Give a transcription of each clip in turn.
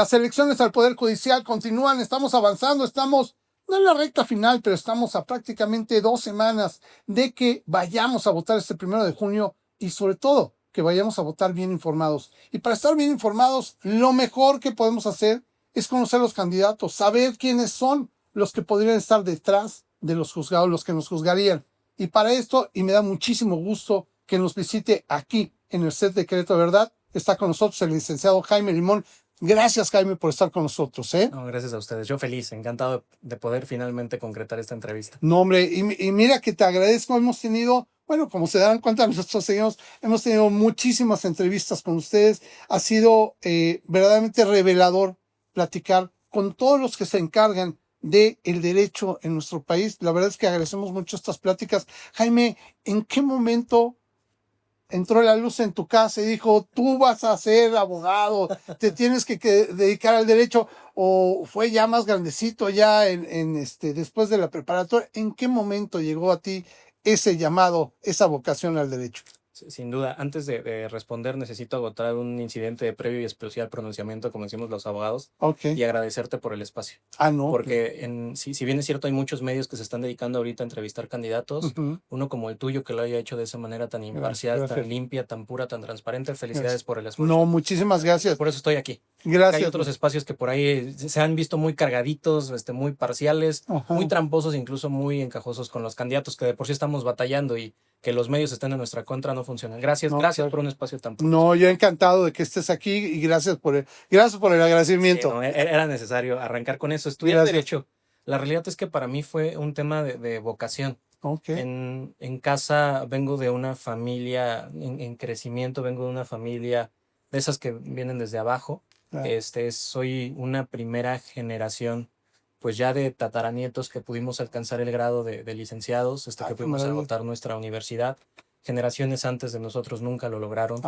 Las elecciones al Poder Judicial continúan, estamos avanzando, estamos no en la recta final, pero estamos a prácticamente 2 semanas de que vayamos a votar este 1 de junio y sobre todo que vayamos a votar bien informados. Y para estar bien informados, lo mejor que podemos hacer es conocer los candidatos, saber quiénes son los que podrían estar detrás de los juzgados, los que nos juzgarían. Y para esto, y me da muchísimo gusto que nos visite aquí en el set de Querétaro, ¿verdad? Está con nosotros el licenciado Jaime Limón. Gracias, Jaime, por estar con nosotros, ¿eh? No, gracias a ustedes. Yo feliz, encantado de poder finalmente concretar esta entrevista. No, hombre, y mira que te agradezco. Hemos tenido, bueno, como se dan cuenta nuestros seguidores, hemos tenido muchísimas entrevistas con ustedes. Ha sido verdaderamente revelador platicar con todos los que se encargan del derecho en nuestro país. La verdad es que agradecemos mucho estas pláticas. Jaime, ¿en qué momento entró la luz en tu casa y dijo, tú vas a ser abogado, te tienes que dedicar al derecho? ¿O fue ya más grandecito, ya después de la preparatoria? ¿En qué momento llegó a ti ese llamado, esa vocación al derecho? Sin duda, antes de responder, necesito agotar un incidente de previo y especial pronunciamiento, como decimos los abogados, y agradecerte por el espacio. No. Porque si bien es cierto, hay muchos medios que se están dedicando ahorita a entrevistar candidatos, uno como el tuyo que lo haya hecho de esa manera tan imparcial, tan limpia, tan pura, tan transparente. Felicidades por el esfuerzo. No, muchísimas gracias. Por eso estoy aquí. Gracias. Hay otros espacios que por ahí se han visto muy cargaditos, muy parciales, muy tramposos, incluso muy encajosos con los candidatos, que de por sí estamos batallando, y que los medios estén en nuestra contra no funcionan. Gracias por un espacio tan puro. No, yo encantado de que estés aquí y gracias por el agradecimiento. Sí, no, era necesario arrancar con eso. Estudiar Derecho. La realidad es que para mí fue un tema de vocación. En casa vengo de una familia en crecimiento, vengo de una familia de esas que vienen desde abajo. Soy una primera generación, pues ya de tataranietos que pudimos alcanzar el grado de licenciados, que pudimos agotar nuestra universidad. Generaciones antes de nosotros nunca lo lograron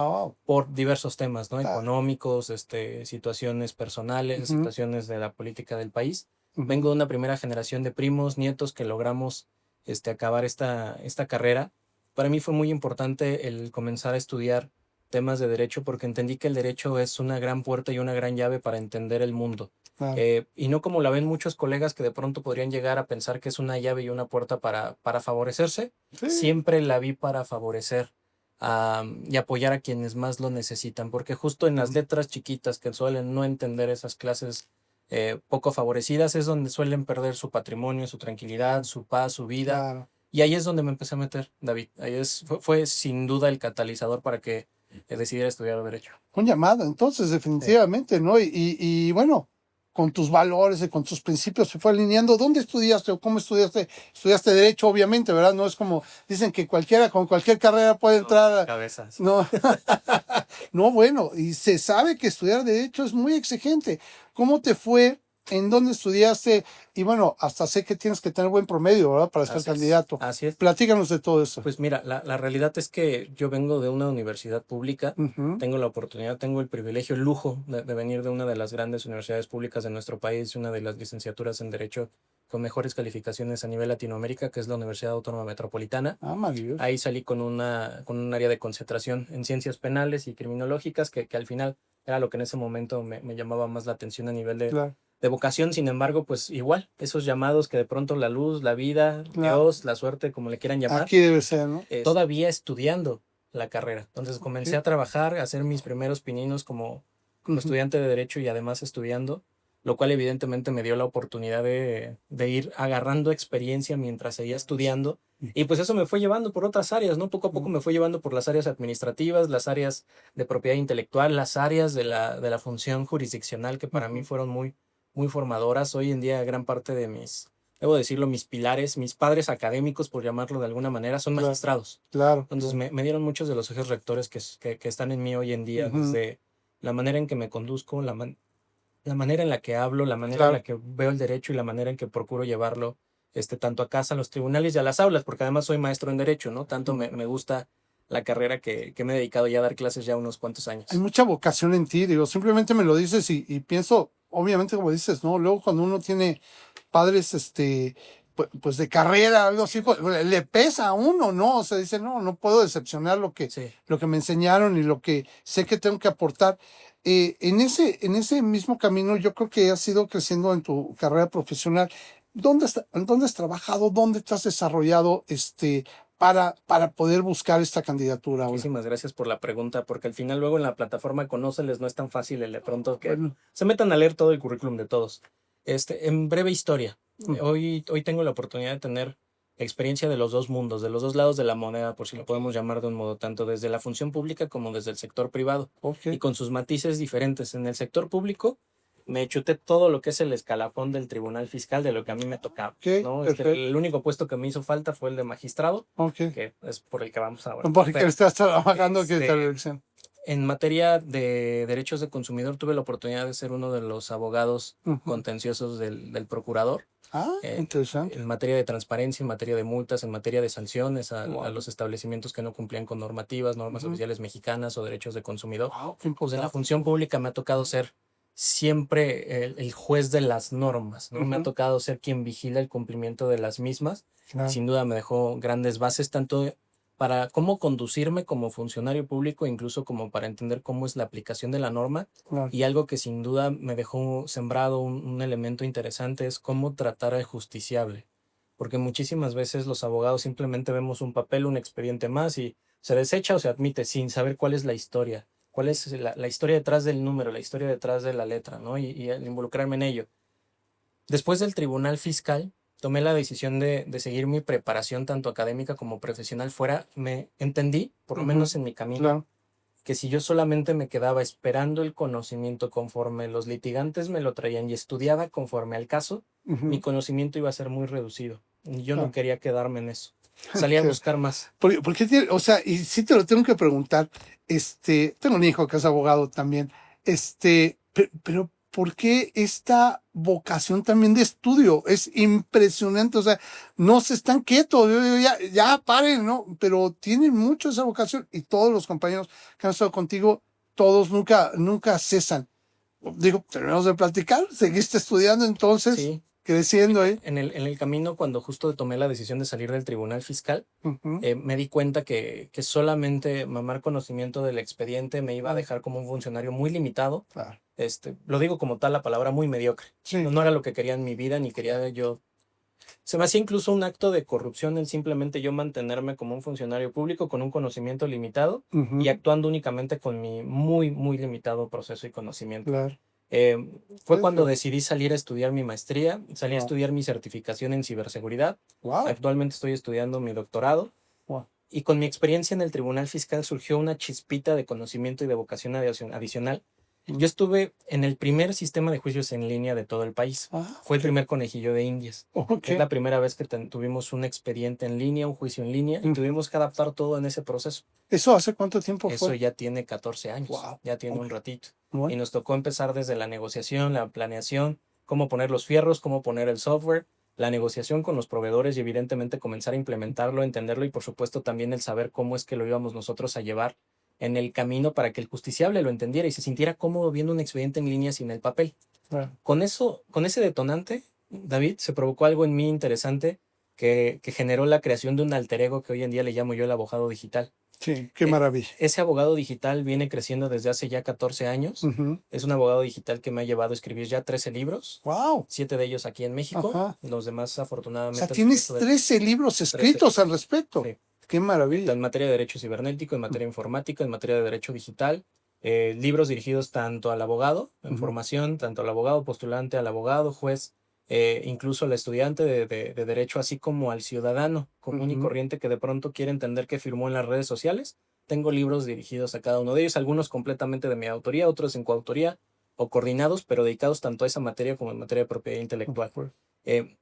por diversos temas, ¿no? Económicos, situaciones personales, situaciones de la política del país. Vengo de una primera generación de primos, nietos que logramos acabar esta carrera. Para mí fue muy importante el comenzar a estudiar temas de derecho, porque entendí que el derecho es una gran puerta y una gran llave para entender el mundo. Y no como la ven muchos colegas que de pronto podrían llegar a pensar que es una llave y una puerta para favorecerse. Siempre la vi para favorecer y apoyar a quienes más lo necesitan, porque justo en las letras chiquitas que suelen no entender esas clases poco favorecidas es donde suelen perder su patrimonio, su tranquilidad, su paz, su vida. Y ahí es donde me empecé a meter, David. Fue sin duda el catalizador para que decidiera estudiar Derecho. Un llamado, entonces, definitivamente, ¿no? Y bueno, con tus valores y con tus principios se fue alineando. ¿Dónde estudiaste o cómo estudiaste? Estudiaste Derecho, obviamente, ¿verdad? No es como dicen que cualquiera con cualquier carrera puede entrar. Cabezas. No. No, bueno, y se sabe que estudiar Derecho es muy exigente. ¿Cómo te fue? ¿En dónde estudiaste? Y bueno, hasta sé que tienes que tener buen promedio, ¿verdad? Para ser candidato. Así es. Platícanos de todo eso. Pues mira, la realidad es que yo vengo de una universidad pública. Tengo la oportunidad, tengo el privilegio, el lujo de venir de una de las grandes universidades públicas de nuestro país, una de las licenciaturas en Derecho con mejores calificaciones a nivel Latinoamérica, que es la Universidad Autónoma Metropolitana. Maravilloso. Ahí salí con un área de concentración en ciencias penales y criminológicas, que al final era lo que en ese momento me llamaba más la atención a nivel de vocación. Sin embargo, pues igual, esos llamados que de pronto la luz, la vida, Dios, la suerte, como le quieran llamar. Aquí debe ser, ¿no? Todavía estudiando la carrera. Entonces comencé a trabajar, a hacer mis primeros pininos como estudiante de Derecho y además estudiando, lo cual evidentemente me dio la oportunidad de ir agarrando experiencia mientras seguía estudiando. Y pues eso me fue llevando por otras áreas, ¿no? Poco a poco me fue llevando por las áreas administrativas, las áreas de propiedad intelectual, las áreas de la función jurisdiccional, que para mí fueron muy, muy formadoras. Hoy en día gran parte de debo decirlo, mis pilares, mis padres académicos, por llamarlo de alguna manera, son magistrados. Entonces me dieron muchos de los ejes rectores que están en mí hoy en día, desde la manera en que me conduzco, la manera en la que hablo, la manera en la que veo el derecho y la manera en que procuro llevarlo tanto a casa, a los tribunales y a las aulas, porque además soy maestro en Derecho, ¿no? Tanto me gusta la carrera que me he dedicado ya a dar clases ya unos cuantos años. Hay mucha vocación en ti, digo, simplemente me lo dices y pienso, obviamente como dices, ¿no? Luego cuando uno tiene padres pues de carrera, algo así, pues, le pesa a uno, ¿no? O sea, dice, no puedo decepcionar lo que me enseñaron y lo que sé que tengo que aportar. En ese mismo camino, yo creo que has ido creciendo en tu carrera profesional. ¿Dónde has trabajado? ¿Dónde te has desarrollado para poder buscar esta candidatura ahora? Muchísimas gracias por la pregunta, porque al final luego en la plataforma Conóceles no es tan fácil el de pronto que se metan a leer todo el currículum de todos. En breve historia, hoy tengo la oportunidad de tener experiencia de los dos mundos, de los dos lados de la moneda, por si lo podemos llamar de un modo, tanto desde la función pública como desde el sector privado, y con sus matices diferentes. En el sector público me chuté todo lo que es el escalafón del Tribunal Fiscal, de lo que a mí me tocaba, ¿no? El único puesto que me hizo falta fue el de magistrado, que es por el que vamos ahora. Porque estás trabajando que esta elección. En materia de derechos de consumidor, tuve la oportunidad de ser uno de los abogados contenciosos del procurador. Interesante. En materia de transparencia, en materia de multas, en materia de sanciones a los establecimientos que no cumplían con normas oficiales mexicanas o derechos de consumidor. Pues en la función pública me ha tocado ser siempre el juez de las normas, ¿no? Me ha tocado ser quien vigila el cumplimiento de las mismas. Sin duda me dejó grandes bases, tanto para cómo conducirme como funcionario público, incluso como para entender cómo es la aplicación de la norma. Y algo que sin duda me dejó sembrado un elemento interesante es cómo tratar al justiciable. Porque muchísimas veces los abogados simplemente vemos un papel, un expediente más y se desecha o se admite sin saber cuál es la historia. ¿Cuál es la historia detrás del número, la historia detrás de la letra, ¿no? Y al involucrarme en ello. Después del Tribunal Fiscal, tomé la decisión de seguir mi preparación, tanto académica como profesional fuera. Me entendí, por lo menos en mi camino, que si yo solamente me quedaba esperando el conocimiento conforme los litigantes me lo traían y estudiaba conforme al caso, mi conocimiento iba a ser muy reducido. Y yo no quería quedarme en eso. Salí a buscar más. Porque, o sea, y sí te lo tengo que preguntar, tengo un hijo que es abogado también, pero ¿por qué esta vocación también de estudio? Es impresionante, o sea, no se están quietos, ya paren, ¿no? Pero tienen mucho esa vocación y todos los compañeros que han estado contigo, todos nunca cesan. Digo, terminamos de platicar, seguiste estudiando entonces. Sí. Creciendo ahí. En el camino, cuando justo tomé la decisión de salir del Tribunal Fiscal, me di cuenta que solamente mamar conocimiento del expediente me iba a dejar como un funcionario muy limitado. Lo digo como tal, la palabra muy mediocre. No era lo que quería en mi vida, ni quería yo. Se me hacía incluso un acto de corrupción el simplemente yo mantenerme como un funcionario público con un conocimiento limitado y actuando únicamente con mi muy, muy limitado proceso y conocimiento. Fue cuando decidí salir a estudiar mi maestría, salí a estudiar mi certificación en ciberseguridad. Actualmente estoy estudiando mi doctorado. Y con mi experiencia en el Tribunal Fiscal surgió una chispita de conocimiento y de vocación adicional. Yo estuve en el primer sistema de juicios en línea de todo el país. Fue el primer conejillo de Indias. Es la primera vez que tuvimos un expediente en línea, un juicio en línea, y tuvimos que adaptar todo en ese proceso. ¿Eso hace cuánto tiempo fue? Eso ya tiene 14 años, ya tiene un ratito. Y nos tocó empezar desde la negociación, la planeación, cómo poner los fierros, cómo poner el software, la negociación con los proveedores y evidentemente comenzar a implementarlo, entenderlo y por supuesto también el saber cómo es que lo íbamos nosotros a llevar en el camino para que el justiciable lo entendiera y se sintiera cómodo viendo un expediente en línea sin el papel. Con ese detonante, David, se provocó algo en mí interesante que generó la creación de un alter ego que hoy en día le llamo yo el abogado digital. Sí, qué maravilla. Ese abogado digital viene creciendo desde hace ya 14 años. Es un abogado digital que me ha llevado a escribir ya 13 libros. 7 de ellos aquí en México. Los demás, afortunadamente. O sea, tienes 13 libros escritos al respecto. Sí. Qué maravilla. En materia de derecho cibernético, en materia informática, en materia de derecho digital. Libros dirigidos tanto al abogado, en formación, tanto al abogado postulante, al abogado, juez, incluso al estudiante de derecho, así como al ciudadano común y corriente que de pronto quiere entender qué firmó en las redes sociales. Tengo libros dirigidos a cada uno de ellos, algunos completamente de mi autoría, otros en coautoría o coordinados, pero dedicados tanto a esa materia como en materia de propiedad intelectual.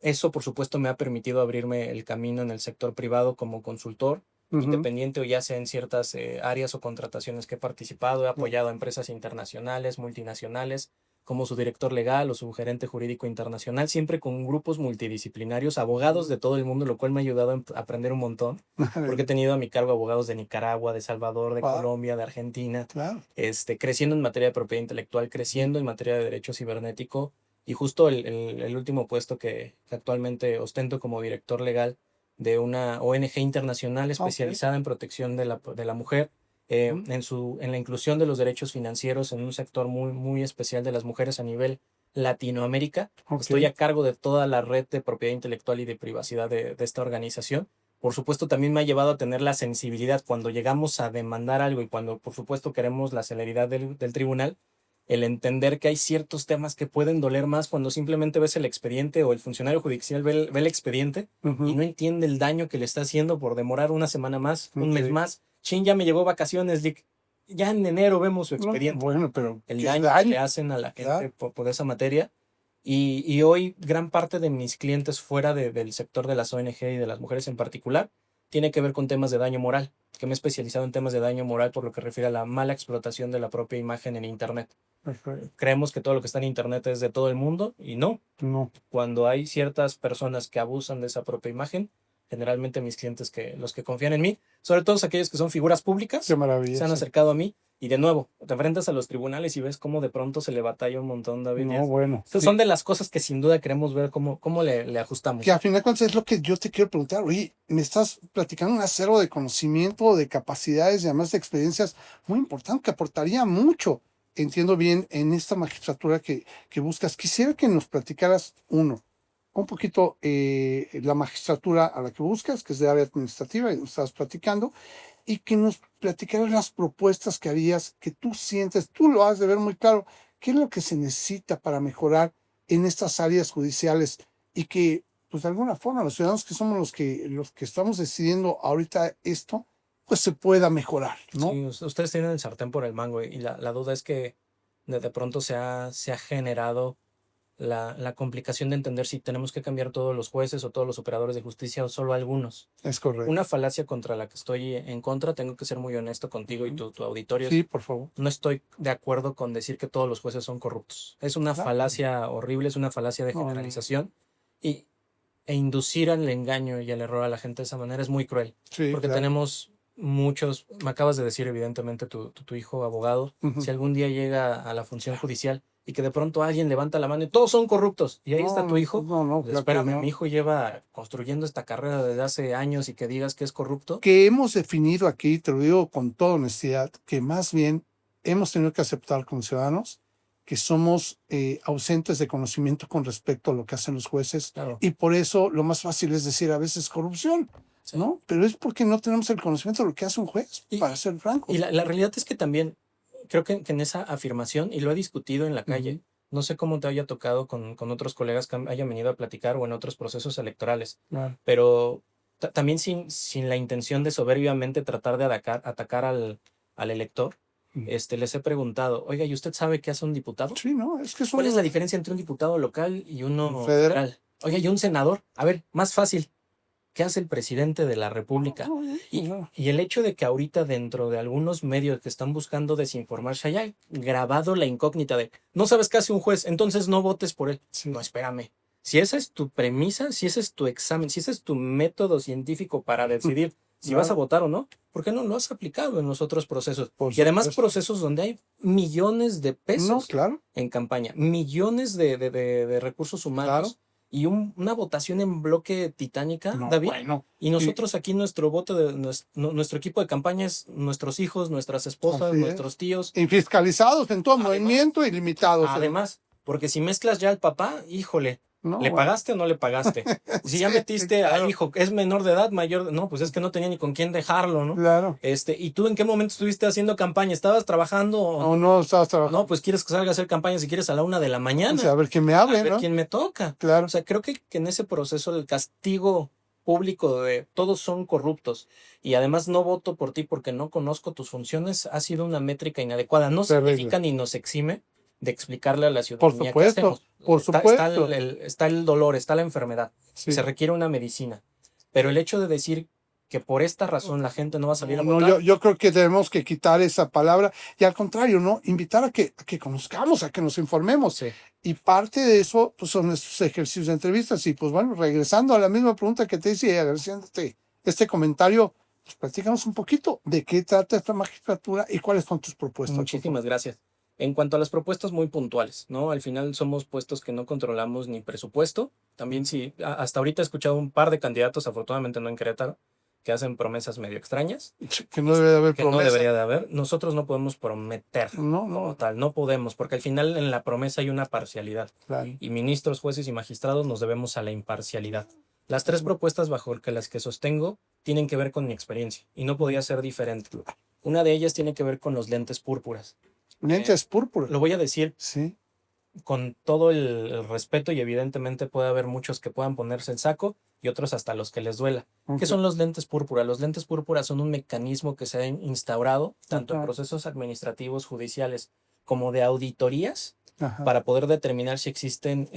Eso, por supuesto, me ha permitido abrirme el camino en el sector privado como consultor, independiente o ya sea en ciertas áreas o contrataciones que he participado. He apoyado a empresas internacionales, multinacionales, como su director legal o su gerente jurídico internacional, siempre con grupos multidisciplinarios, abogados de todo el mundo, lo cual me ha ayudado a aprender un montón, porque he tenido a mi cargo abogados de Nicaragua, de Salvador, de Colombia, de Argentina, creciendo en materia de propiedad intelectual, creciendo en materia de derecho cibernético Y justo el último puesto que actualmente ostento como director legal de una ONG internacional especializada en protección de la mujer, en la inclusión de los derechos financieros en un sector muy, muy especial de las mujeres a nivel Latinoamérica. Estoy a cargo de toda la red de propiedad intelectual y de privacidad de esta organización. Por supuesto, también me ha llevado a tener la sensibilidad cuando llegamos a demandar algo y cuando, por supuesto, queremos la celeridad del tribunal, el entender que hay ciertos temas que pueden doler más cuando simplemente ves el expediente o el funcionario judicial ve el expediente y no entiende el daño que le está haciendo por demorar una semana más, un mes más. Chin, ya me llegó vacaciones, Dick. Ya en enero vemos su expediente. Bueno, pero el daño que le hacen a la gente por esa materia. Y hoy gran parte de mis clientes fuera del sector de las ONG y de las mujeres en particular tiene que ver con temas de daño moral, que me he especializado en temas de daño moral por lo que refiere a la mala explotación de la propia imagen en Internet. Creemos que todo lo que está en Internet es de todo el mundo y no. Cuando hay ciertas personas que abusan de esa propia imagen, generalmente mis clientes, los que confían en mí, sobre todo aquellos que son figuras públicas, se han acercado a mí. Y de nuevo, te enfrentas a los tribunales y ves cómo de pronto se le batalla un montón, David. Entonces, son de las cosas que sin duda queremos ver cómo le ajustamos. Que al final de cuentas es lo que yo te quiero preguntar. Oye, me estás platicando un acervo de conocimiento, de capacidades y además de experiencias muy importantes que aportaría mucho. Entiendo bien en esta magistratura que buscas. Quisiera que nos platicaras un poquito la magistratura a la que buscas, que es de área administrativa, y nos estabas platicando, y que nos platicaras las propuestas que harías, que tú sientes, tú lo has de ver muy claro, qué es lo que se necesita para mejorar en estas áreas judiciales y que, pues de alguna forma, los ciudadanos que somos los que estamos decidiendo ahorita esto, pues se pueda mejorar, ¿no? Sí, ustedes tienen el sartén por el mango y la duda es que de pronto se ha generado la complicación de entender si tenemos que cambiar todos los jueces o todos los operadores de justicia o solo algunos. Es correcto. Una falacia contra la que estoy en contra, tengo que ser muy honesto contigo y tu auditorio. Sí, por favor. No estoy de acuerdo con decir que todos los jueces son corruptos. Es una falacia horrible, es una falacia de generalización e inducir al engaño y al error a la gente de esa manera es muy cruel. Sí, porque tenemos muchos, me acabas de decir evidentemente tu hijo abogado, si algún día llega a la función judicial y que de pronto alguien levanta la mano y todos son corruptos y ahí está tu hijo, pues espérame, mi hijo lleva construyendo esta carrera desde hace años y que digas que es corrupto. Que hemos definido aquí, te lo digo con toda honestidad, que más bien hemos tenido que aceptar como ciudadanos que somos ausentes de conocimiento con respecto a lo que hacen los jueces, y por eso lo más fácil es decir a veces corrupción. Sí. ¿No? Pero es porque no tenemos el conocimiento de lo que hace un juez, para ser franco. Y la realidad es que también creo que en esa afirmación, y lo he discutido en la calle, no sé cómo te haya tocado con otros colegas que hayan venido a platicar o en otros procesos electorales, pero también sin la intención de soberbiamente tratar de atacar al elector, les he preguntado, oiga, ¿y usted sabe qué hace un diputado? Sí, no, es que ¿Cuál es la diferencia entre un diputado local y uno federal? Oiga, ¿y un senador? A ver, más fácil. ¿Qué hace el presidente de la República? Y el hecho de que ahorita dentro de algunos medios que están buscando desinformar se haya grabado la incógnita de no sabes qué hace un juez, entonces no votes por él. Sí. No, espérame. Si esa es tu premisa, si ese es tu examen, si ese es tu método científico para decidir si vas a votar o no, ¿por qué no lo has aplicado en los otros procesos? Y además procesos donde hay millones de pesos en campaña, millones de recursos humanos. Y una votación en bloque titánica, David. Y nosotros aquí nuestro voto, nuestro equipo de campaña es nuestros hijos, nuestras esposas, nuestros tíos. Y fiscalizados en todo movimiento y limitados. Además, porque si mezclas ya al papá, híjole, ¿le pagaste o no le pagaste? Si ya metiste al hijo, es menor de edad, mayor, no, pues es que no tenía ni con quién dejarlo, ¿no? Claro. ¿Y tú en qué momento estuviste haciendo campaña? ¿Estabas trabajando? No estabas trabajando. No, pues quieres que salga a hacer campaña si quieres a la 1 de la mañana. O sea, a ver quién me hable, a ver quién me toca. Claro. O sea, creo que en ese proceso el castigo público de todos son corruptos y además no voto por ti porque no conozco tus funciones ha sido una métrica inadecuada. No significa ni nos exime de explicarle a la ciudadanía qué hacemos. Por supuesto. Está el dolor, está la enfermedad. Sí. Se requiere una medicina. Pero el hecho de decir que por esta razón la gente no va a salir a votar. Yo creo que tenemos que quitar esa palabra y al contrario, ¿no? Invitar a que conozcamos, a que nos informemos. Sí. Y parte de eso pues, son estos ejercicios de entrevistas. Y pues bueno, regresando a la misma pregunta que te hice y agradeciéndote este comentario, pues platícanos un poquito de qué trata esta magistratura y cuáles son tus propuestas. Muchísimas gracias. En cuanto a las propuestas muy puntuales, ¿no? Al final somos puestos que no controlamos ni presupuesto. También sí, hasta ahorita he escuchado un par de candidatos, afortunadamente no en Querétaro, que hacen promesas medio extrañas. Que no debe de haber que promesa. no debería de haber. Nosotros no podemos prometer No, como tal, no podemos, porque al final en la promesa hay una parcialidad. Claro. Y ministros, jueces y magistrados nos debemos a la imparcialidad. Las tres propuestas bajo las que sostengo tienen que ver con mi experiencia y no podía ser diferente. Una de ellas tiene que ver con los lentes púrpuras. Lentes púrpuras. Lo voy a decir Sí. con todo el respeto y evidentemente puede haber muchos que puedan ponerse el saco y otros hasta los que les duela. ¿Qué son los lentes púrpura? Los lentes púrpura son un mecanismo que se ha instaurado tanto en procesos administrativos, judiciales, como de auditorías para poder determinar si existen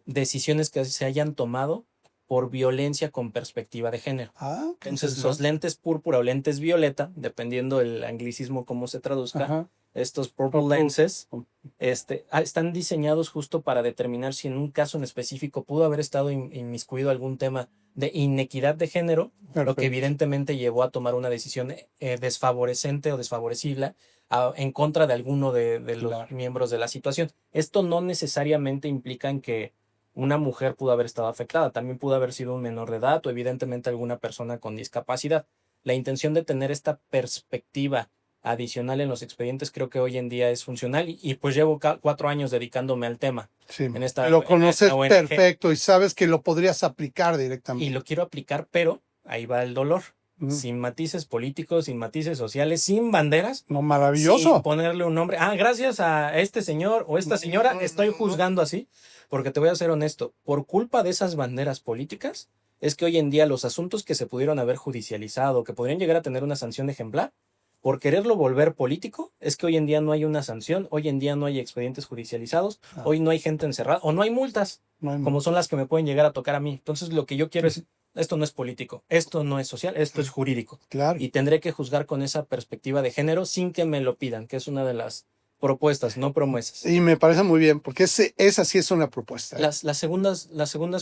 decisiones que se hayan tomado por violencia con perspectiva de género. Entonces, los lentes púrpura o lentes violeta, dependiendo el anglicismo cómo se traduzca, estos purple lenses están diseñados justo para determinar si en un caso en específico pudo haber estado inmiscuido algún tema de inequidad de género, lo que evidentemente llevó a tomar una decisión desfavorecente o desfavorecible en contra de alguno de los miembros de la situación. Esto no necesariamente implica en que una mujer pudo haber estado afectada, también pudo haber sido un menor de edad o evidentemente alguna persona con discapacidad. La intención de tener esta perspectiva adicional en los expedientes creo que hoy en día es funcional y pues llevo 4 años dedicándome al tema. Sí, lo conoces perfecto y sabes que lo podrías aplicar directamente. Y lo quiero aplicar, pero ahí va el dolor. Sin matices políticos, sin matices sociales, sin banderas. No, maravilloso. Sin ponerle un nombre. Gracias a este señor o esta señora, estoy juzgando así, porque te voy a ser honesto, por culpa de esas banderas políticas, es que hoy en día los asuntos que se pudieron haber judicializado, que podrían llegar a tener una sanción ejemplar, por quererlo volver político, es que hoy en día no hay una sanción, hoy en día no hay expedientes judicializados, hoy no hay gente encerrada, o no hay multas, como son las que me pueden llegar a tocar a mí. Entonces lo que yo quiero es, esto no es político, esto no es social, esto es jurídico. Claro. Y tendré que juzgar con esa perspectiva de género sin que me lo pidan, que es una de las propuestas, no promesas. Y me parece muy bien, porque esa sí es una propuesta. Las segundas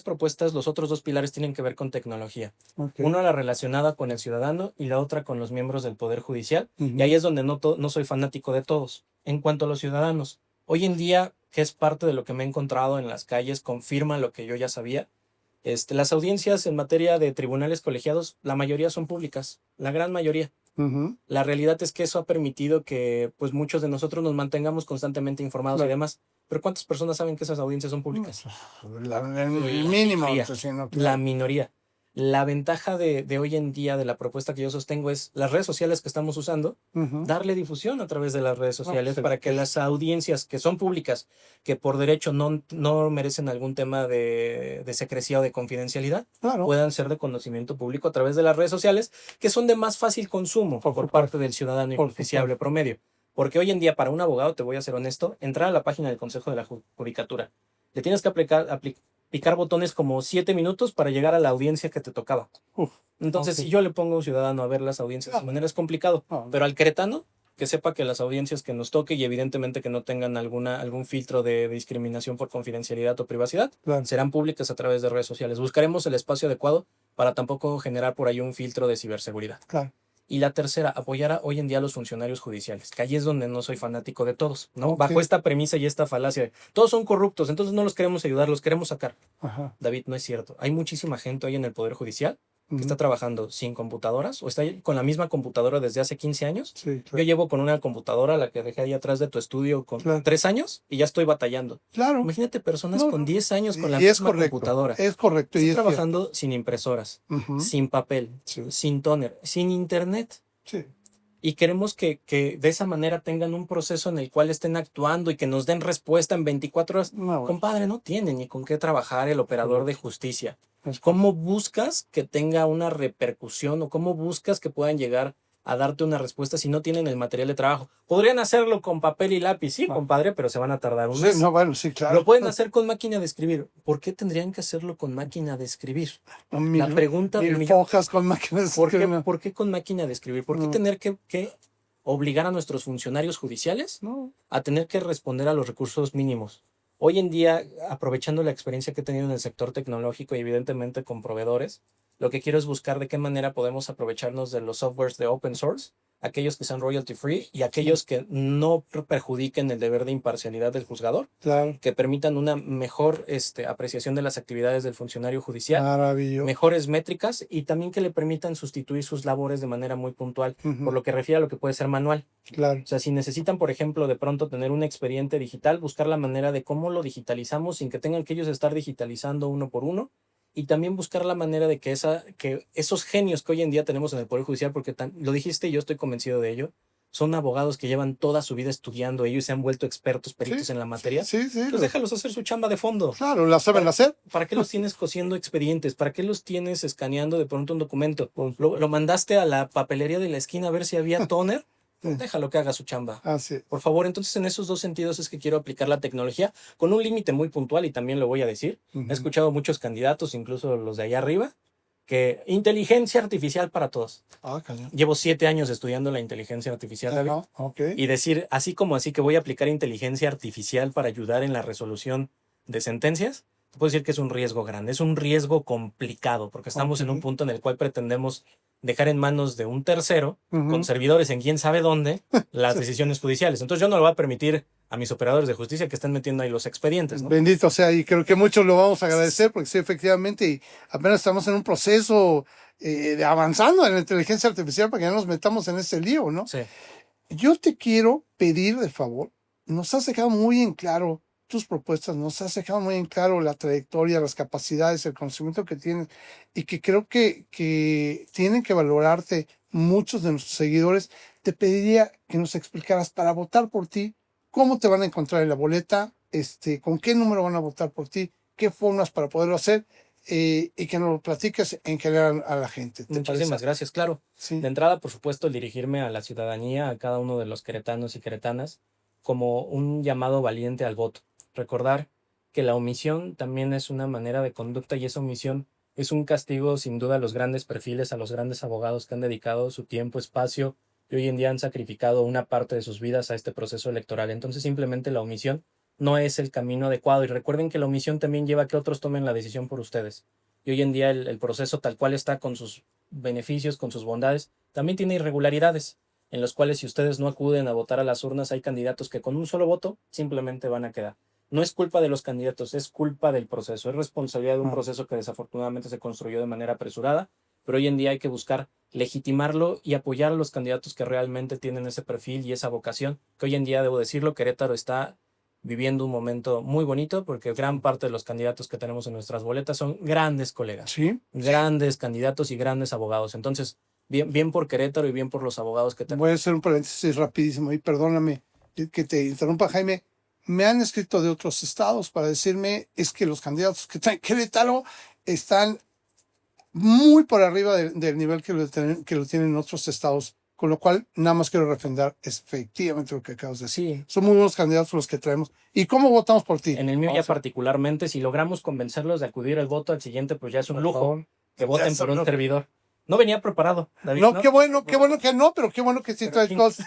propuestas, los otros dos pilares tienen que ver con tecnología. Una la relacionada con el ciudadano y la otra con los miembros del Poder Judicial. Y ahí es donde no soy fanático de todos. En cuanto a los ciudadanos, hoy en día, que es parte de lo que me he encontrado en las calles, confirma lo que yo ya sabía. Las audiencias en materia de tribunales colegiados, la mayoría son públicas, la gran mayoría. La realidad es que eso ha permitido que pues muchos de nosotros nos mantengamos constantemente informados y demás. Pero ¿cuántas personas saben que esas audiencias son públicas? El mínimo. La minoría. La ventaja de hoy en día de la propuesta que yo sostengo es las redes sociales que estamos usando, darle difusión a través de las redes sociales para que las audiencias que son públicas, que por derecho no merecen algún tema de secrecía o de confidencialidad, puedan ser de conocimiento público a través de las redes sociales, que son de más fácil consumo por parte del ciudadano y justiciable promedio. Porque hoy en día para un abogado, te voy a ser honesto, entrar a la página del Consejo de la Judicatura, le tienes que picar botones como 7 minutos para llegar a la audiencia que te tocaba. Entonces, si yo le pongo a un ciudadano a ver las audiencias de manera es complicado, pero al queretano, que sepa que las audiencias que nos toque y evidentemente que no tengan algún filtro de discriminación por confidencialidad o privacidad, serán públicas a través de redes sociales. Buscaremos el espacio adecuado para tampoco generar por ahí un filtro de ciberseguridad. Y la tercera, apoyar hoy en día a los funcionarios judiciales, que ahí es donde no soy fanático de todos, ¿no? Bajo esta premisa y esta falacia, todos son corruptos, entonces no los queremos ayudar, los queremos sacar. David, no es cierto. Hay muchísima gente hoy en el Poder Judicial que está trabajando sin computadoras o está con la misma computadora desde hace 15 años. Yo llevo con una computadora, la que dejé ahí atrás de tu estudio, con 3 años y ya estoy batallando. Imagínate personas con 10 años con la misma computadora. Es correcto. Están trabajando sin impresoras, sin papel, sin tóner, sin internet. Y queremos que de esa manera tengan un proceso en el cual estén actuando y que nos den respuesta en 24 horas. Compadre, no tienen ni con qué trabajar el operador de justicia. ¿Cómo buscas que tenga una repercusión o cómo buscas que puedan llegar a darte una respuesta si no tienen el material de trabajo? Podrían hacerlo con papel y lápiz, sí, compadre, pero se van a tardar un mes. Claro. Lo pueden hacer con máquina de escribir. ¿Por qué tendrían que hacerlo con máquina de escribir? La pregunta de mil hojas con máquina de escribir. ¿Por qué con máquina de escribir? ¿Por qué tener que obligar a nuestros funcionarios judiciales a tener que responder a los recursos mínimos? Hoy en día, aprovechando la experiencia que he tenido en el sector tecnológico y evidentemente con proveedores, lo que quiero es buscar de qué manera podemos aprovecharnos de los softwares de open source, aquellos que sean royalty free y aquellos que no perjudiquen el deber de imparcialidad del juzgador, claro, que permitan una mejor apreciación de las actividades del funcionario judicial, maravilloso, mejores métricas y también que le permitan sustituir sus labores de manera muy puntual, por lo que refiere a lo que puede ser manual. Claro. O sea, si necesitan, por ejemplo, de pronto tener un expediente digital, buscar la manera de cómo lo digitalizamos sin que tengan que ellos estar digitalizando uno por uno. Y también buscar la manera de que esos genios que hoy en día tenemos en el Poder Judicial, porque lo dijiste y yo estoy convencido de ello, son abogados que llevan toda su vida estudiando ellos y se han vuelto expertos, peritos en la materia. Sí. Pues déjalos hacer su chamba de fondo. Claro, la saben hacer. ¿Para qué los tienes cosiendo expedientes? ¿Para qué los tienes escaneando de pronto un documento? ¿Lo mandaste a la papelería de la esquina a ver si había toner? Déjalo que haga su chamba. Por favor, entonces en esos dos sentidos es que quiero aplicar la tecnología con un límite muy puntual y también lo voy a decir. He escuchado muchos candidatos, incluso los de allá arriba, que inteligencia artificial para todos. Llevo 7 años estudiando la inteligencia artificial, David. Y decir así que voy a aplicar inteligencia artificial para ayudar en la resolución de sentencias, puedo decir que es un riesgo grande, es un riesgo complicado, porque estamos en un punto en el cual pretendemos dejar en manos de un tercero, con servidores en quién sabe dónde, las decisiones judiciales. Entonces yo no lo voy a permitir a mis operadores de justicia que estén metiendo ahí los expedientes, ¿no? Bendito sea, y creo que muchos lo vamos a agradecer, porque sí, efectivamente, y apenas estamos en un proceso de avanzando en la inteligencia artificial para que no nos metamos en ese lío, ¿no? Sí. Yo te quiero pedir de favor, nos has dejado muy en claro tus propuestas, nos has dejado muy en claro la trayectoria, las capacidades, el conocimiento que tienes, y que creo que tienen que valorarte muchos de nuestros seguidores. Te pediría que nos explicaras para votar por ti, cómo te van a encontrar en la boleta, con qué número van a votar por ti, qué formas para poderlo hacer, y que nos lo platiques en general a la gente. Muchísimas gracias, claro. Sí. De entrada, por supuesto, el dirigirme a la ciudadanía, a cada uno de los queretanos y queretanas, como un llamado valiente al voto. Recordar que la omisión también es una manera de conducta y esa omisión es un castigo sin duda a los grandes perfiles, a los grandes abogados que han dedicado su tiempo, espacio y hoy en día han sacrificado una parte de sus vidas a este proceso electoral. Entonces simplemente la omisión no es el camino adecuado y recuerden que la omisión también lleva a que otros tomen la decisión por ustedes. Y hoy en día el proceso tal cual está con sus beneficios, con sus bondades, también tiene irregularidades en los cuales si ustedes no acuden a votar a las urnas hay candidatos que con un solo voto simplemente van a quedar. No es culpa de los candidatos, es culpa del proceso, es responsabilidad de un proceso que desafortunadamente se construyó de manera apresurada, pero hoy en día hay que buscar legitimarlo y apoyar a los candidatos que realmente tienen ese perfil y esa vocación, que hoy en día, debo decirlo, Querétaro está viviendo un momento muy bonito porque gran parte de los candidatos que tenemos en nuestras boletas son grandes colegas, ¿sí? Grandes candidatos y grandes abogados. Entonces, bien por Querétaro y bien por los abogados que tenemos. Voy a hacer un paréntesis rapidísimo y perdóname que te interrumpa, Jaime. Me han escrito de otros estados para decirme es que los candidatos que traen Querétaro están muy por arriba del nivel que lo tienen en otros estados, con lo cual nada más quiero refrendar efectivamente lo que acabas de decir. Sí. Son muy buenos candidatos los que traemos. ¿Y cómo votamos por ti? En el mío ya particularmente, si logramos convencerlos de acudir al voto al siguiente, pues ya es un lujo que voten por un servidor. No venía preparado, David. No, qué bueno que no, pero qué bueno que sí traes cosas.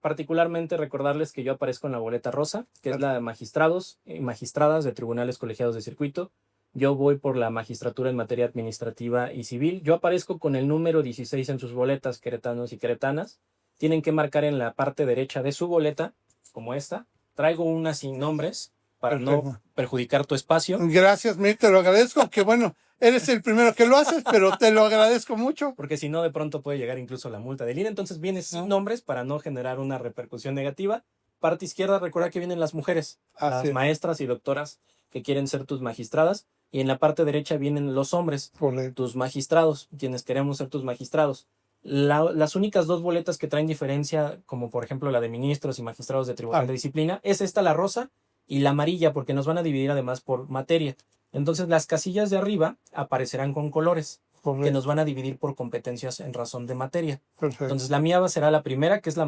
Particularmente recordarles que yo aparezco en la boleta rosa, que es la de magistrados y magistradas de tribunales colegiados de circuito. Yo voy por la magistratura en materia administrativa y civil. Yo aparezco con el número 16 en sus boletas, queretanos y queretanas. Tienen que marcar en la parte derecha de su boleta, como esta. Traigo una sin nombres para no perjudicar tu espacio. Gracias, Mir, te lo agradezco. Que bueno, eres el primero que lo haces, pero te lo agradezco mucho. Porque si no, de pronto puede llegar incluso la multa del INE. Entonces vienes sin nombres para no generar una repercusión negativa. Parte izquierda, recuerda que vienen las mujeres, las maestras y doctoras que quieren ser tus magistradas. Y en la parte derecha vienen los hombres, tus magistrados, quienes queremos ser tus magistrados. Las únicas dos boletas que traen diferencia, como por ejemplo la de ministros y magistrados de tribunal de disciplina, es esta, la rosa, y la amarilla, porque nos van a dividir además por materia. Entonces las casillas de arriba aparecerán con colores, que nos van a dividir por competencias en razón de materia. Entonces la mía será la primera, que es la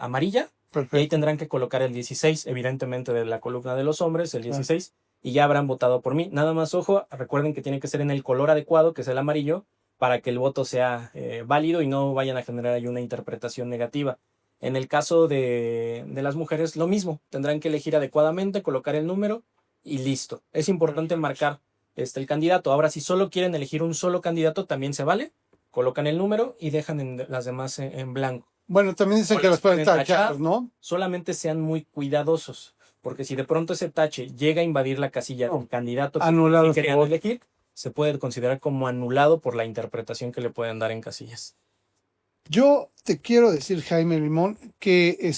amarilla, y ahí tendrán que colocar el 16, evidentemente de la columna de los hombres, el 16, y ya habrán votado por mí. Nada más, ojo, recuerden que tiene que ser en el color adecuado, que es el amarillo, para que el voto sea válido y no vayan a generar ahí una interpretación negativa. En el caso de las mujeres, lo mismo. Tendrán que elegir adecuadamente, colocar el número y listo. Es importante marcar el candidato. Ahora, si solo quieren elegir un solo candidato, también se vale. Colocan el número y dejan las demás en blanco. Bueno, también dicen que las pueden tachar, ¿no? Solamente sean muy cuidadosos, porque si de pronto ese tache llega a invadir la casilla del candidato que querían elegir, se puede considerar como anulado por la interpretación que le pueden dar en casillas. Yo te quiero decir, Jaime Limón, que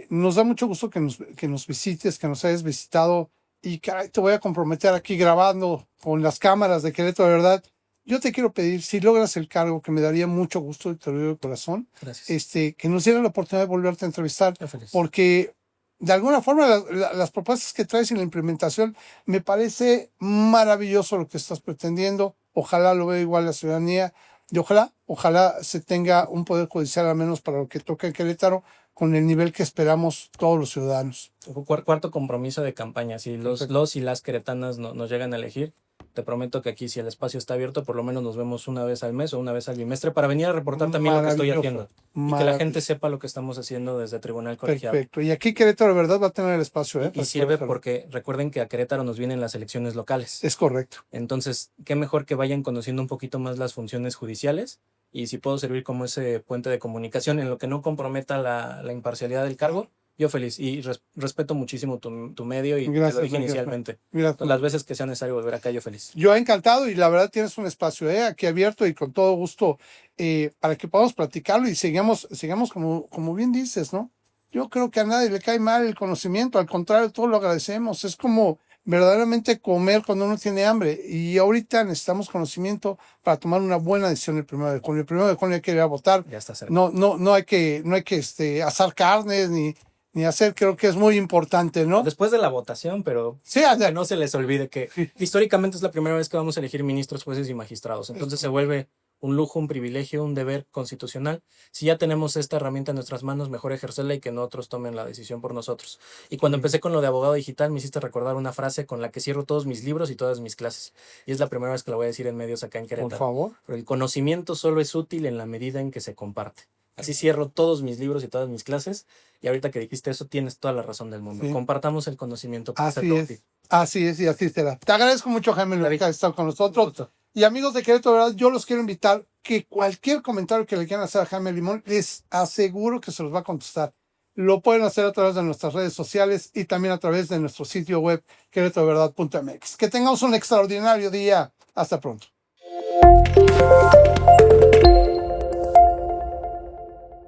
nos da mucho gusto que nos visites, que nos hayas visitado, y caray, te voy a comprometer aquí grabando con las cámaras de Querétaro, de verdad. Yo te quiero pedir, si logras el cargo, que me daría mucho gusto y te lo digo de corazón, que nos dieran la oportunidad de volverte a entrevistar, porque de alguna forma las propuestas que traes y la implementación me parece maravilloso lo que estás pretendiendo. Ojalá lo vea igual la ciudadanía y ojalá se tenga un poder judicial al menos para lo que toca en Querétaro con el nivel que esperamos todos los ciudadanos. Cuarto compromiso de campaña, si los y las queretanas nos llegan a elegir, te prometo que aquí, si el espacio está abierto, por lo menos nos vemos una vez al mes o una vez al bimestre para venir a reportar también lo que estoy haciendo. Y que la gente sepa lo que estamos haciendo desde Tribunal Colegiado. Perfecto. Y aquí Querétaro, de verdad, va a tener el espacio. Y sirve porque recuerden que a Querétaro nos vienen las elecciones locales. Es correcto. Entonces, qué mejor que vayan conociendo un poquito más las funciones judiciales. Y si puedo servir como ese puente de comunicación en lo que no comprometa la imparcialidad del cargo, yo feliz. Y respeto muchísimo tu medio y gracias, te lo dije inicialmente. Gracias. Las veces que sea necesario volver acá, yo feliz. Yo encantado, y la verdad tienes un espacio aquí abierto y con todo gusto para que podamos platicarlo y sigamos como bien dices, ¿no? Yo creo que a nadie le cae mal el conocimiento, al contrario, todos lo agradecemos. Es como verdaderamente comer cuando uno tiene hambre, y ahorita necesitamos conocimiento para tomar una buena decisión el 1 de junio. El 1 de junio hay que ir a votar. Ya está cerca. No hay que asar carnes ni hacer, creo que es muy importante, ¿no? Después de la votación, pero sí, que no se les olvide que históricamente es la primera vez que vamos a elegir ministros, jueces y magistrados. Entonces se vuelve un lujo, un privilegio, un deber constitucional. Si ya tenemos esta herramienta en nuestras manos, mejor ejercerla y que no otros tomen la decisión por nosotros. Y cuando empecé con lo de abogado digital, me hiciste recordar una frase con la que cierro todos mis libros y todas mis clases. Y es la primera vez que la voy a decir en medios acá en Querétaro. Por favor. Pero el conocimiento solo es útil en la medida en que se comparte. Así cierro todos mis libros y todas mis clases. Y ahorita que dijiste eso, tienes toda la razón del mundo. Sí. Compartamos el conocimiento. Así es, y así será. Te agradezco mucho, Jaime, por estar con nosotros. Y amigos de Querétaro, ¿verdad? Yo los quiero invitar que cualquier comentario que le quieran hacer a Jaime Limón, les aseguro que se los va a contestar. Lo pueden hacer a través de nuestras redes sociales y también a través de nuestro sitio web, queretodeverdad.mx. Que tengamos un extraordinario día. Hasta pronto.